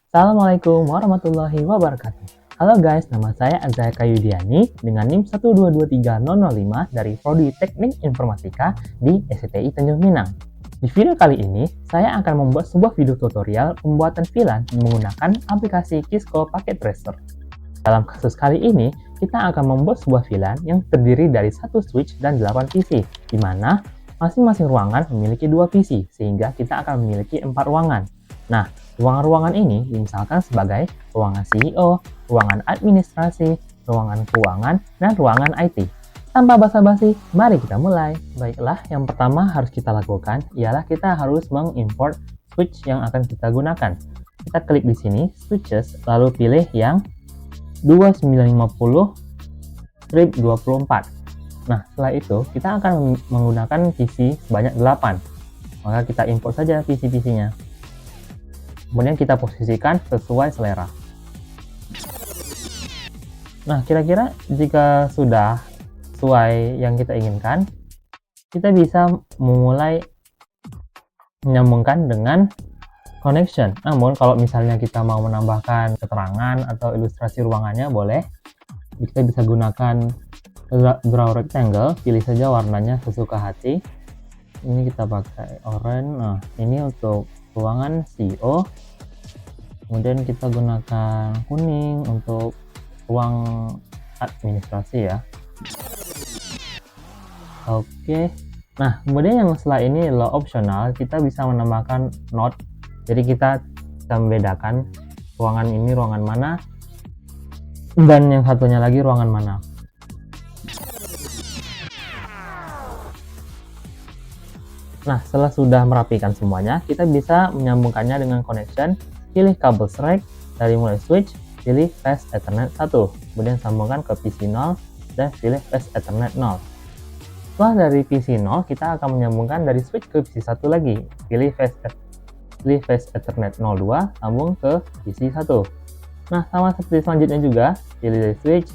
Assalamualaikum warahmatullahi wabarakatuh. Halo guys, nama saya Azaya Kayudiani dengan NIM 1223005 dari Prodi Teknik Informatika di STI Tanjung Pinang. Di video kali ini, saya akan membuat sebuah video tutorial pembuatan VLAN menggunakan aplikasi Kisco Packet Tracer. Dalam kasus kali ini, kita akan membuat sebuah VLAN yang terdiri dari satu switch dan 8 PC, di mana masing-masing ruangan memiliki 2 PC, sehingga kita akan memiliki 4 ruangan. Nah, ruangan-ruangan ini dimisalkan sebagai ruangan CEO, ruangan administrasi, ruangan keuangan, dan ruangan IT. Tanpa basa-basi, mari kita mulai. Baiklah, yang pertama harus kita lakukan ialah kita harus mengimport switch yang akan kita gunakan. Kita klik di sini, switches, lalu pilih yang 2950/24. Nah, setelah itu kita akan menggunakan PC sebanyak 8. Maka kita import saja PC-PC-nya. Kemudian kita posisikan sesuai selera. Nah, kira-kira jika sudah sesuai yang kita inginkan, kita bisa memulai menyambungkan dengan connection. Namun, kalau misalnya kita mau menambahkan keterangan atau ilustrasi ruangannya, boleh. Kita bisa gunakan draw rectangle, pilih saja warnanya sesuka hati. Ini kita pakai orange. Nah, ini untuk ruangan CEO, kemudian kita gunakan kuning untuk ruang administrasi ya. Oke, nah kemudian yang setelah ini adalah opsional, kita bisa menambahkan node, jadi kita bisa membedakan ruangan ini ruangan mana dan yang satunya lagi ruangan mana. Nah, setelah sudah merapikan semuanya, kita bisa menyambungkannya dengan connection. Pilih kabel strike dari mulai switch, pilih fast ethernet 1, kemudian sambungkan ke PC 0 dan pilih fast ethernet 0. Setelah dari PC 0, kita akan menyambungkan dari switch ke PC 1 lagi. Pilih fast ethernet 02, sambung ke PC 1. Nah, sama seperti selanjutnya juga, pilih dari switch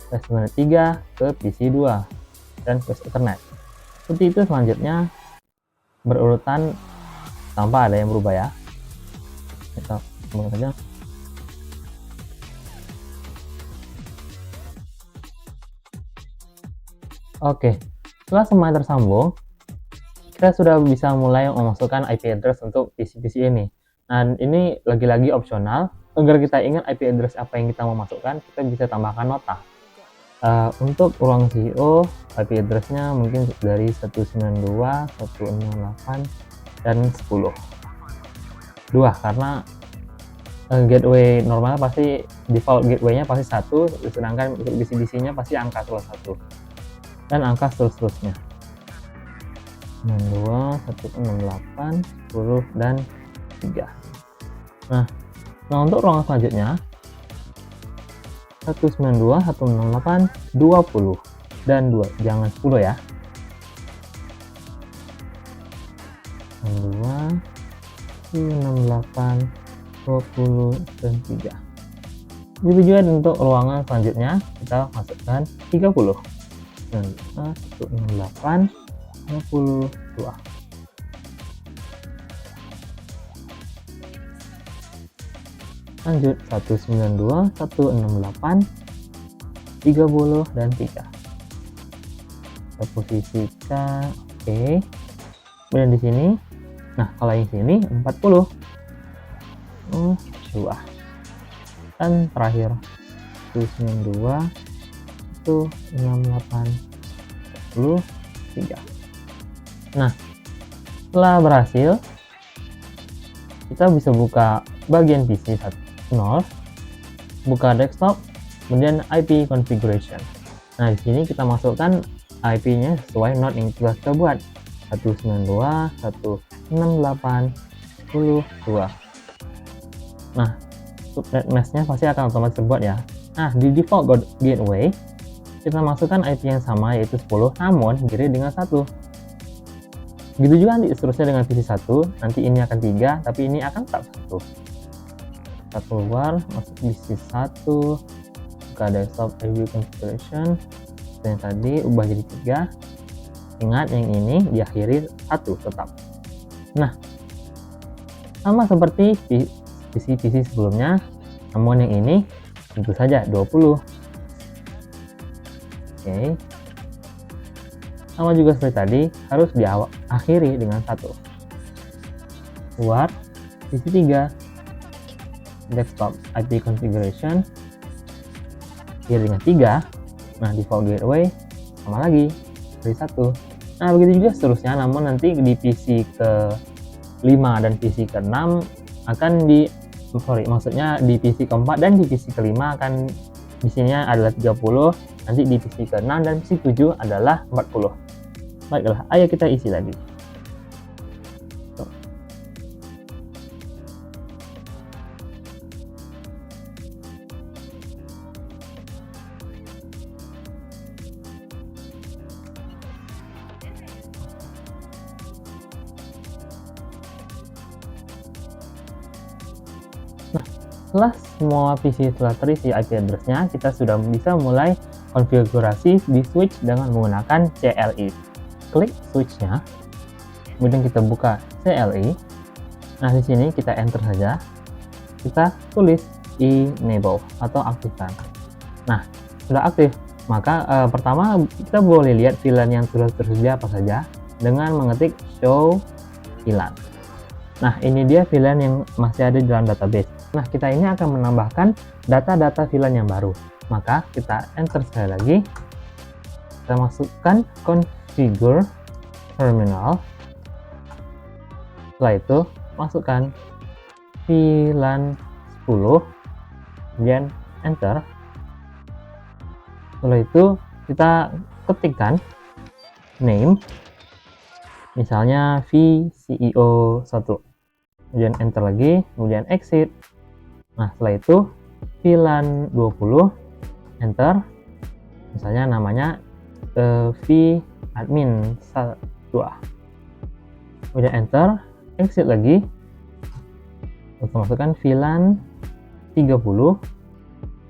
fast ethernet 3 ke PC 2 dan fast ethernet. Seperti itu selanjutnya, berurutan tanpa ada yang berubah ya. Kita sambung saja. Oke, setelah semuanya tersambung, kita sudah bisa mulai memasukkan IP address untuk PC-PC ini. Nah, ini lagi-lagi opsional. Agar kita ingat IP address apa yang kita mau masukkan, kita bisa tambahkan nota. Untuk ruang CEO, IP address-nya mungkin dari 192, 168, dan 10. 2, karena gateway normal pasti default gateway-nya pasti 1, sedangkan untuk DC-DC-nya pasti angka salah 1. Dan angka seterusnya. 92, 168, 10, dan 3. Nah, untuk ruangan selanjutnya 192, 168, 20 dan 2, jangan 10 ya. 2, 68, 20 dan 3. Begitu juga untuk ruangan selanjutnya, kita masukkan 30. 168, 22. Lanjut 192, 168, 30 dan 3. Kita posisikan, oke. Kemudian di sini, nah kalau yang sini 40. 2. Dan terakhir 192, 168, 23. Nah, setelah berhasil, kita bisa buka bagian PC 0, buka desktop, kemudian IP configuration. Nah, di sini kita masukkan IP-nya sesuai node yang telah kita buat. 192, 168, 22. Nah, subnet mesh-nya pasti akan otomatis terbuat ya. Nah, di default gateway, kita masukkan IP yang sama yaitu 10, namun kiri dengan 1. Begitu juga nanti seterusnya dengan PC 1, nanti ini akan 3, tapi ini akan tetap 1. Kita keluar, masuk PC 1, buka desktop review configuration, yang tadi ubah jadi 3. Ingat yang ini diakhiri 1 tetap. Nah, sama seperti PC sebelumnya, namun yang ini tentu saja 20. Oke. Sama juga seperti tadi, harus diakhiri dengan 1. Keluar, PC 3, desktop IP configuration, akhiri dengan 3. Nah, default gateway sama lagi dari 1. Nah, begitu juga seterusnya, namun nanti di PC ke 5 dan PC ke 6 akan maksudnya di PC keempat dan di PC kelima akan isinya adalah 30, nanti di PC ke 6 dan PC 7 adalah 40. Baiklah, ayo kita isi lagi. Nah, setelah semua PC telah terisi IP address-nya, kita sudah bisa mulai konfigurasi di switch dengan menggunakan CLI. Klik switch-nya, kemudian kita buka CLI. Nah, di sini kita enter saja. Kita tulis enable atau aktifkan. Nah, sudah aktif. Maka pertama kita boleh lihat VLAN yang sudah tersedia apa saja dengan mengetik show VLAN. Nah, ini dia VLAN yang masih ada di dalam database. Nah, kita ini akan menambahkan data-data VLAN yang baru. Maka kita enter sekali lagi. Kita masukkan configure terminal. Setelah itu masukkan VLAN 10, kemudian enter. Setelah itu kita ketikkan name, misalnya vCEO 1, kemudian enter lagi, kemudian exit. Nah, setelah itu VLAN 20, enter, misalnya namanya vAdmin 2, kemudian enter, exit lagi. Untuk masukkan VLAN 30,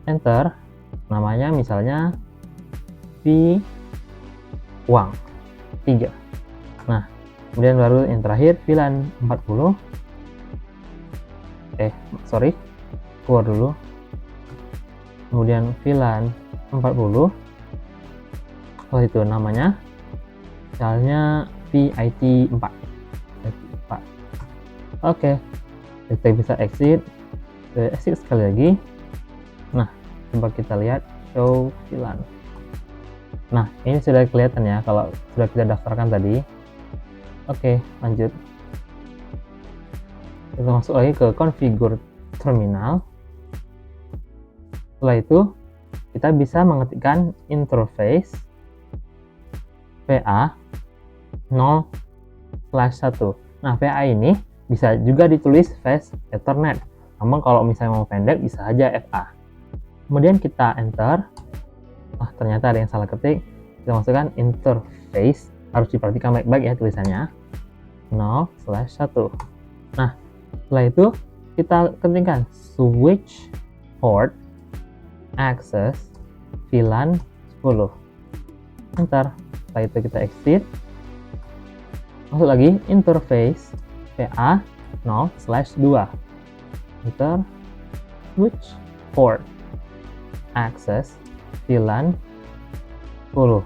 enter, namanya misalnya vUang 3. Nah, kemudian baru yang terakhir VLAN 40, keluar dulu, kemudian VLAN 40, setelah itu namanya misalnya VIT 4. Oke, kita bisa exit sekali lagi. Nah, coba kita lihat show VLAN. Nah, ini sudah kelihatan ya kalau sudah kita daftarkan tadi. Oke, lanjut. Kita masuk lagi ke configure terminal. Setelah itu kita bisa mengetikkan interface VA 0/1. Nah, VA ini bisa juga ditulis Fast Ethernet. Namun kalau misalnya mau pendek bisa aja FA. Kemudian kita enter. Ternyata ada yang salah ketik. Kita masukkan interface. Harus diperhatikan baik-baik ya tulisannya. 0/1. Nah, setelah itu kita ketikkan switch port access VLAN 10. Enter. Setelah itu kita exit. Masuk lagi interface VA 0/2. Enter. Switch port access VLAN 10.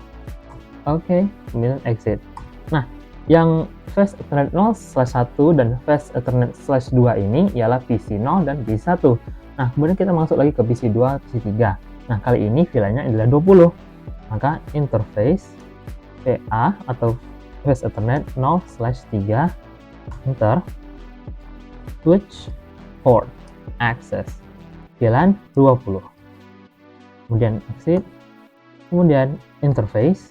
Oke, kemudian exit. Nah, yang Fast Ethernet 0/1 dan Fast Ethernet 2 ini ialah PC 0 dan PC 1. Nah, kemudian kita masuk lagi ke PC 2, PC 3. Nah, kali ini VLAN-nya adalah 20. Maka interface VA atau Fast Ethernet 0/3, enter, switch port access VLAN 20. Kemudian exit, kemudian interface,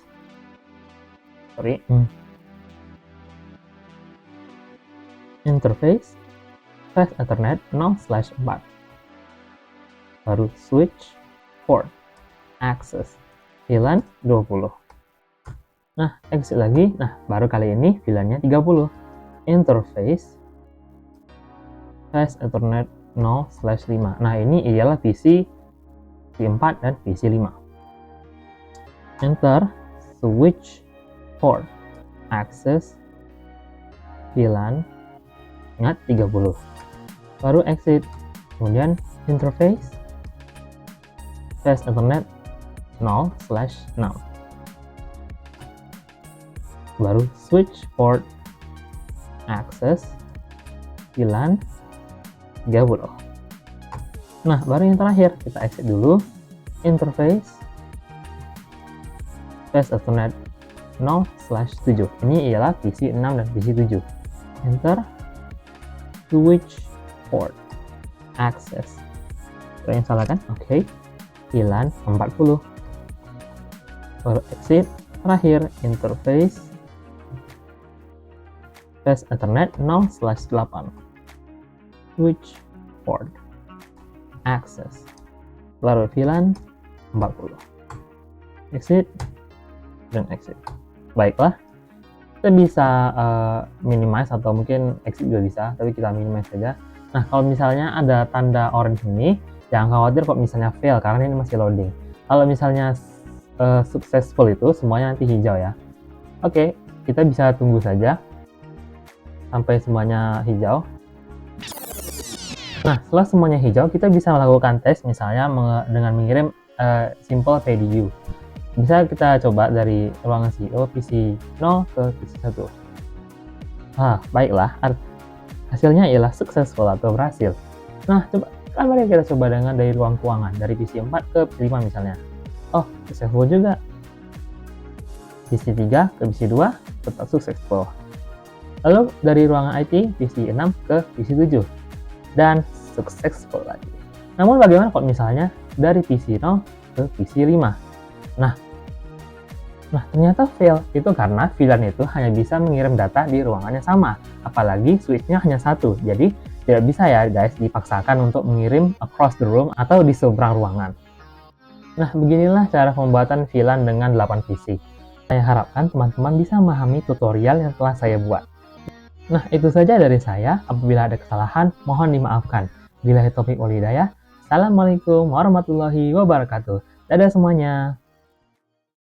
interface Fast Ethernet 0/4, baru switch port access VLAN 20. Nah, exit lagi. Nah, baru kali ini VLAN-nya 30. Interface Fast Ethernet 0/5. Nah, ini ialah PC 4 dan PC 5. Enter, switch port access VLAN, ingat 30. baru exit, kemudian interface, fast Ethernet 0/6, baru switch port, access, VLAN 30. Nah, baru yang terakhir, kita exit dulu, interface, fast Ethernet 0/7. Ini ialah PC 6 dan PC 7. Enter, switch port, access. Ada yang salah kan? Oke. VLAN 40. Baru exit, terakhir interface, fast Ethernet 0/8. Switch port, access. Baru VLAN 40. Exit dan exit. Baiklah, kita bisa minimize atau mungkin exit juga bisa, tapi kita minimize saja. Nah, kalau misalnya ada tanda orange ini, jangan khawatir kok misalnya fail karena ini masih loading. Kalau misalnya successful itu semuanya nanti hijau ya. Oke, kita bisa tunggu saja sampai semuanya hijau. Nah, setelah semuanya hijau, kita bisa melakukan tes misalnya dengan mengirim simple PDU. Bisa kita coba dari ruangan CEO PC 0 ke PC 1. Baiklah, hasilnya ialah successful atau berhasil. Nah, mari kita coba dengan dari ruang keuangan, dari PC 4 ke PC 5 misalnya. Successful juga. PC 3 ke PC 2 tetap successful. Lalu dari ruangan IT, PC 6 ke PC 7 dan successful lagi. Namun bagaimana kalau misalnya dari PC 0 ke PC 5? Nah, ternyata fail. Itu karena VLAN itu hanya bisa mengirim data di ruangan yang sama. Apalagi switch-nya hanya satu. Jadi, tidak bisa ya guys dipaksakan untuk mengirim across the room atau di seberang ruangan. Nah, beginilah cara pembuatan VLAN dengan 8 PC. Saya harapkan teman-teman bisa memahami tutorial yang telah saya buat. Nah, itu saja dari saya. Apabila ada kesalahan, mohon dimaafkan. Billahi taufiq wal hidayah. Assalamualaikum warahmatullahi wabarakatuh. Dadah semuanya.